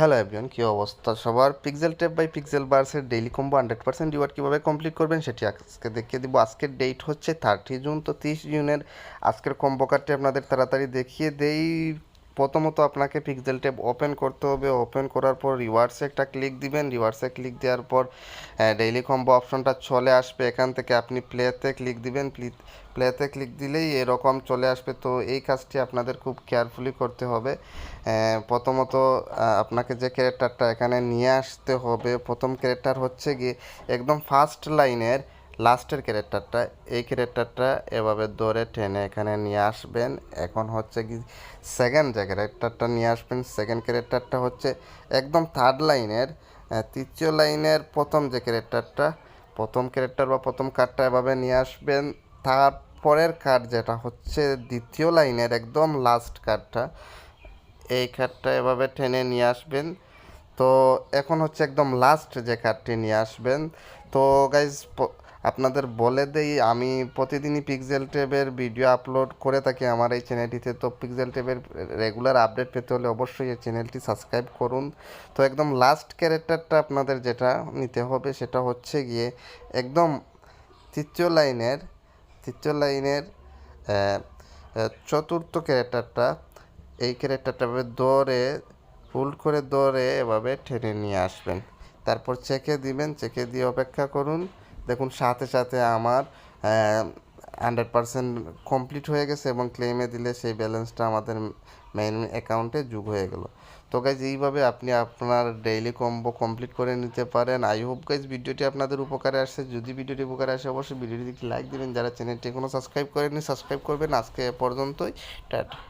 Hello everyone, কী অবস্থা সবার? পিক্সেল টেপ বাই পিক্সেল বার্সের ডেইলি কম্বো 100% রিওয়ার্ড কীভাবে কমপ্লিট করবেন সেটি আজকে দেখিয়ে দিব। আজকের ডেট হচ্ছে 30 জুন, তো 30 জুনের আজকের কম্বো কার্ডটি আপনাদের তাড়াতাড়ি দেখিয়ে দেই। প্রথমত আপনাকে পিক্সেল টেপ ওপেন করতে হবে। ওপেন করার পর রিওয়ার্ডসে একটা ক্লিক দিবেন। রিওয়ার্ডসে ক্লিক দেওয়ার পর ডেইলি কম্বো অপশনটা চলে আসবে। এখান থেকে আপনি প্লেতে ক্লিক দিবেন। প্লেতে ক্লিক দিলেই এরকম চলে আসবে। তো এই কাজটি আপনাদের খুব কেয়ারফুলি করতে হবে। প্রথমত আপনাকে যে ক্যারেক্টারটা এখানে নিয়ে আসতে হবে, প্রথম ক্যারেক্টার হচ্ছে গিয়ে একদম ফার্স্ট লাইনের লাস্টের ক্যারেক্টারটা। এই ক্যারেক্টারটা এভাবে ধরে টেনে এখানে নিয়ে আসবেন। এখন হচ্ছে কি সেকেন্ড যে ক্যারেক্টারটা নিয়ে আসবেন, সেকেন্ড ক্যারেক্টারটা হচ্ছে একদম থার্ড লাইনের তৃতীয় লাইনের প্রথম যে ক্যারেক্টারটা, প্রথম ক্যারেক্টার বা প্রথম কার্ডটা এভাবে নিয়ে আসবেন। তারপরের কার্ড যেটা হচ্ছে দ্বিতীয় লাইনের একদম লাস্ট কার্ডটা, এই কার্ডটা এভাবে টেনে নিয়ে আসবেন। তো এখন হচ্ছে একদম লাস্ট যে কার্ডটি নিয়ে আসবেন। তো গাইজ আপনাদের বলে দেই, আমি প্রতিদিনই পিক্সেল টেপের ভিডিও আপলোড করে থাকি আমার এই চ্যানেলটিতে। তো পিক্সেল টেপের রেগুলার আপডেট পেতে হলে অবশ্যই এই চ্যানেলটি সাবস্ক্রাইব করুন। তো একদম লাস্ট ক্যারেক্টারটা আপনাদের যেটা নিতে হবে সেটা হচ্ছে গিয়ে একদম তৃতীয় লাইনের তৃতীয় লাইনের চতুর্থ ক্যারেক্টারটা। এই ক্যারেক্টারটা ধরে হোল্ড করে ধরে এভাবে টেনে নিয়ে আসবেন। তারপর চেকে দিবেন, চেকে দিয়ে অপেক্ষা করুন। দেখুন সাথে সাথে আমার 100% কমপ্লিট হয়ে গেছে এবং ক্লেমে দিলে সেই ব্যালেন্সটা আমাদের মেইন অ্যাকাউন্টে যোগ হয়ে গেল। তো গাইজ এইভাবে আপনি আপনার ডেইলি কম্বো কমপ্লিট করে নিতে পারেন। আই হোপ গাইজ ভিডিওটি আপনাদের উপকারে আসে। যদি ভিডিওটি উপকারে আসে অবশ্যই ভিডিওটি লাইক দিবেন। যারা চ্যানেলটি এখনও সাবস্ক্রাইব করেননি সাবস্ক্রাইব করবেন। আজকে এ পর্যন্তই। টাটা।